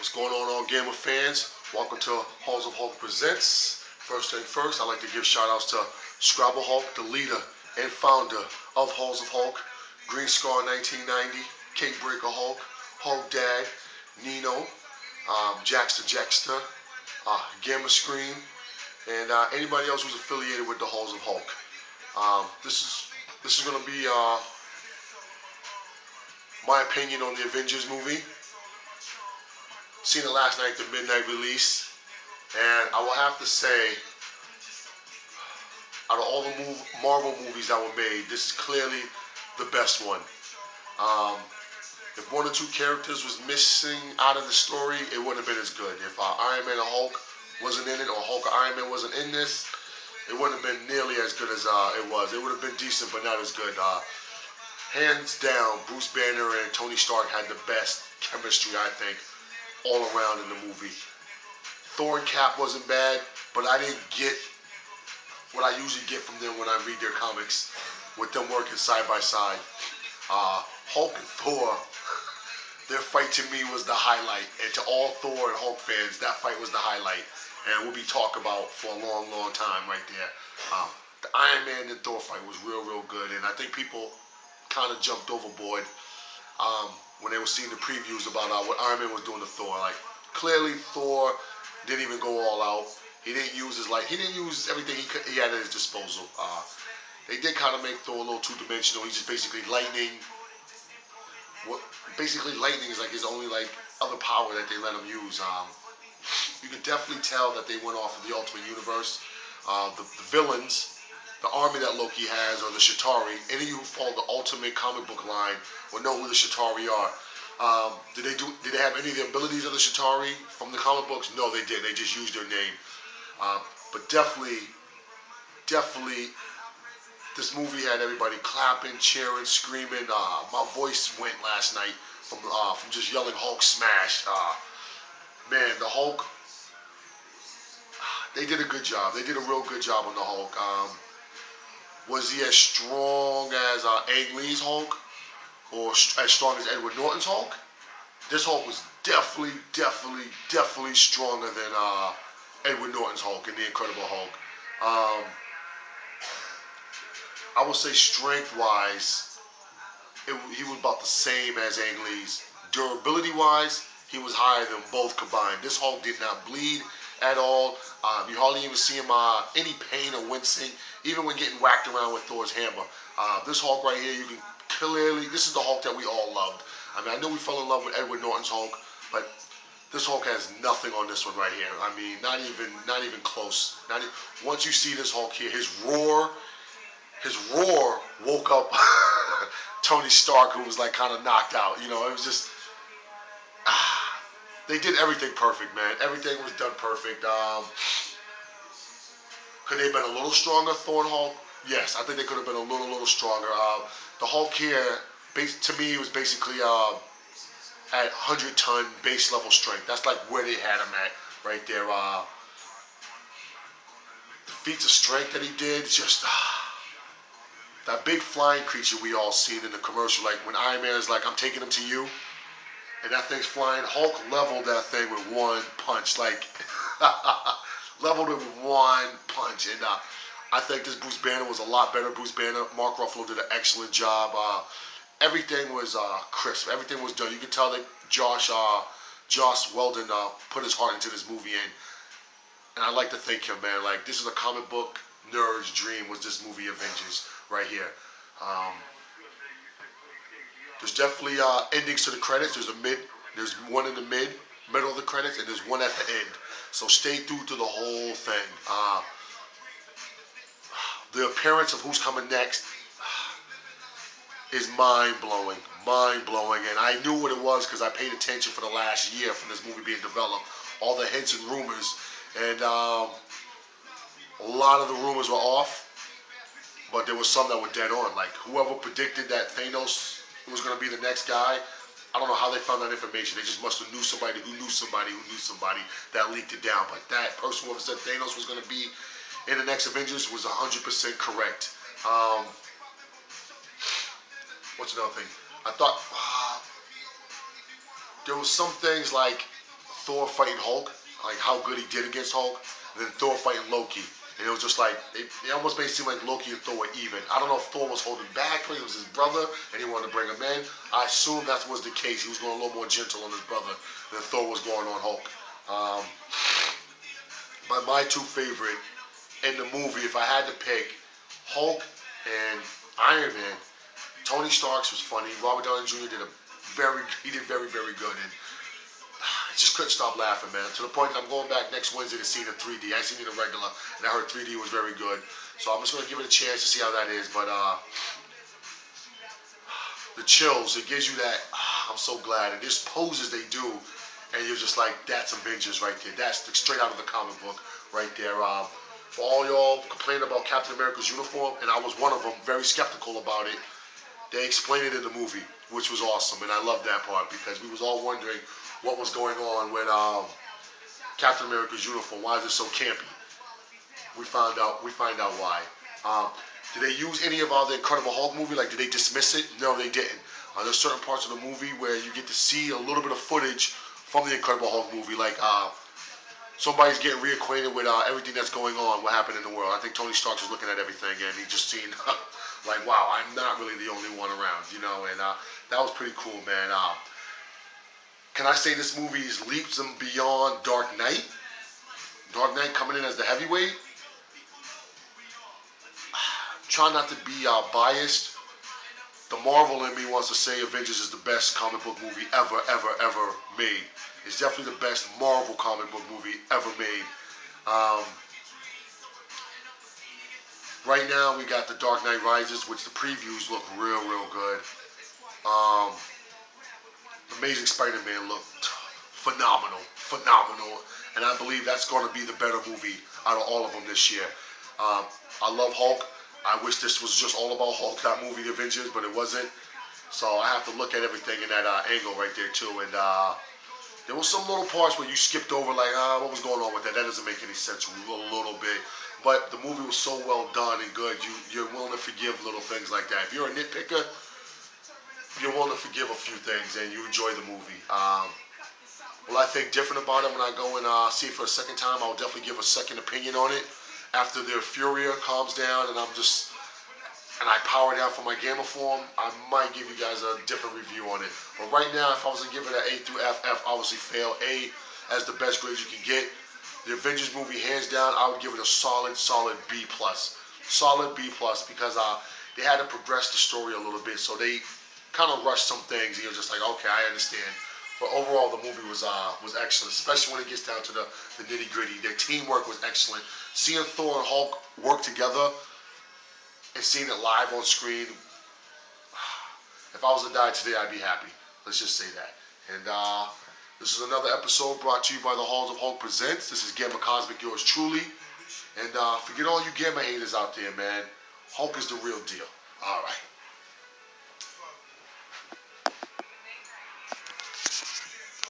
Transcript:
What's going on, all gamer fans? Welcome to Halls of Hulk Presents. First thing first, I'd like to give shout outs to Scrabble Hulk, the leader and founder of Halls of Hulk, Green Scar 1990, Cape Breaker Hulk, Hulk Dad, Nino, Jackster Jackster, Gamma Scream, and anybody else who's affiliated with the Halls of Hulk. This is going to be my opinion on the Avengers movie. Seen it last night, the midnight release, and I will have to say, out of all the Marvel movies that were made, this is clearly the best one. If one or two characters was missing out of the story, it wouldn't have been as good. If Iron Man or Hulk wasn't in it, or Hulk or Iron Man wasn't in this, it wouldn't have been nearly as good as it was. It would have been decent, but not as good. Hands down, Bruce Banner and Tony Stark had the best chemistry, I think, all around in the movie. Thor and Cap wasn't bad, but I didn't get what I usually get from them when I read their comics, with them working side by side. Hulk and Thor, their fight to me was the highlight, and to all Thor and Hulk fans, that fight was the highlight, and will be talked about for a long, long time right there. The Iron Man and Thor fight was real, real good, and I think people kind of jumped overboard when they were seeing the previews about what Iron Man was doing to Thor. Like, clearly Thor didn't even go all out. He didn't use he didn't use everything he had at his disposal. They did kind of make Thor a little two-dimensional. He's just basically lightning. Basically lightning is like his only other power that they let him use. You can definitely tell that they went off of the Ultimate Universe. The villains, the army that Loki has, or the Chitauri. Any of you who follow the Ultimate comic book line will know who the Chitauri are. Did they have any of the abilities of the Chitauri from the comic books? No, they did. They just used their name. But definitely, this movie had everybody clapping, cheering, screaming. My voice went last night from just yelling Hulk smash. Man, the Hulk, they did a good job. They did a real good job on the Hulk. Was he as strong as Ang Lee's Hulk, or as strong as Edward Norton's Hulk? This Hulk was definitely stronger than Edward Norton's Hulk in The Incredible Hulk. I would say strength-wise, he was about the same as Ang Lee's. Durability-wise, he was higher than both combined. This Hulk did not bleed at all. You hardly even see him any pain or wincing, even when getting whacked around with Thor's hammer. This Hulk right here, you can clearly, this is the Hulk that we all loved. I mean, I know we fell in love with Edward Norton's Hulk, but this Hulk has nothing on this one right here. I mean, not even close. Once you see this Hulk here, his roar woke up Tony Stark, who was kind of knocked out. You know, it was just, they did everything perfect, man. Everything was done perfect. Could they have been a little stronger, Thor and Hulk? Yes, I think they could have been a little stronger. The Hulk here, to me, was basically at 100-ton base level strength. That's like where they had him at, right there. The feats of strength that he did, just that big flying creature we all seen in the commercial, like when Iron Man is like, "I'm taking him to you," and that thing's flying. Hulk leveled that thing with one punch, leveled it with one punch. And I think this Bruce Banner was a lot better. Bruce Banner, Mark Ruffalo did an excellent job. Everything was crisp. Everything was done. You can tell that Joss Whedon put his heart into this movie, and I like to thank him, man. Like, this is a comic book nerd's dream, was this movie Avengers right here. There's definitely endings to the credits. There's one in the middle of the credits, and there's one at the end. So stay through to the whole thing. The appearance of who's coming next is mind-blowing, and I knew what it was because I paid attention for the last year from this movie being developed. All the hints and rumors, and a lot of the rumors were off, but there was some that were dead on. Like, whoever predicted that Thanos was going to be the next guy, I don't know how they found that information. They just must have knew somebody who knew somebody who knew somebody that leaked it down. But that person who said Thanos was going to be in the next Avengers was 100% correct. What's another thing? I thought there was some things like Thor fighting Hulk, like how good he did against Hulk, and then Thor fighting Loki. And it was just like, they almost made it seem like Loki and Thor were even. I don't know if Thor was holding back because it was his brother and he wanted to bring him in. I assume that was the case. He was going a little more gentle on his brother than Thor was going on Hulk. But my two favorite in the movie, if I had to pick, Hulk and Iron Man. Tony Stark's was funny. Robert Downey Jr. did very, very good. And I just couldn't stop laughing, man. To the point that I'm going back next Wednesday to see it in 3D. I seen it in regular, and I heard 3D was very good. So I'm just going to give it a chance to see how that is. But the chills, it gives you that, I'm so glad. And there's poses they do, and you're just like, that's Avengers right there. That's straight out of the comic book right there. For all y'all complaining about Captain America's uniform, and I was one of them, very skeptical about it, they explained it in the movie, which was awesome, and I loved that part because we was all wondering what was going on with Captain America's uniform. Why is it so campy? We find out why. Did they use any of the Incredible Hulk movie? Like, did they dismiss it? No, they didn't. There's certain parts of the movie where you get to see a little bit of footage from the Incredible Hulk movie, like somebody's getting reacquainted with everything that's going on, what happened in the world. I think Tony Stark was looking at everything and he just seen, like, wow, I'm not really the only one around, you know, and that was pretty cool, man. Can I say this movie is leaps and beyond Dark Knight? Dark Knight coming in as the heavyweight? Try not to be biased. The Marvel in me wants to say Avengers is the best comic book movie ever, ever, ever made. It's definitely the best Marvel comic book movie ever made. Right now, we got The Dark Knight Rises, which the previews look real, real good. Amazing Spider-Man looked phenomenal, phenomenal. And I believe that's going to be the better movie out of all of them this year. I love Hulk. I wish this was just all about Hulk, that movie, The Avengers, but it wasn't. So I have to look at everything in that angle right there, too. And there was some little parts where you skipped over, like, what was going on with that? That doesn't make any sense a little bit. But the movie was so well done and good, you're willing to forgive little things like that. If you're a nitpicker, you're willing to forgive a few things and you enjoy the movie. Will I think different about it when I go and see it for a second time? I'll definitely give a second opinion on it. After the Furia calms down and I power down for my gamer form, I might give you guys a different review on it. But right now, if I was to give it an A through F, F obviously fail. A as the best grade you can get. The Avengers movie, hands down, I would give it a solid B+. Solid B+, because they had to progress the story a little bit, so they kind of rushed some things, and you're just like, okay, I understand. But overall, the movie was excellent, especially when it gets down to the nitty-gritty. Their teamwork was excellent. Seeing Thor and Hulk work together and seeing it live on screen, if I was to die today, I'd be happy. Let's just say that. And this is another episode brought to you by the Halls of Hulk Presents. This is Gamma Cosmic, yours truly. And forget all you Gamma haters out there, man. Hulk is the real deal. All right.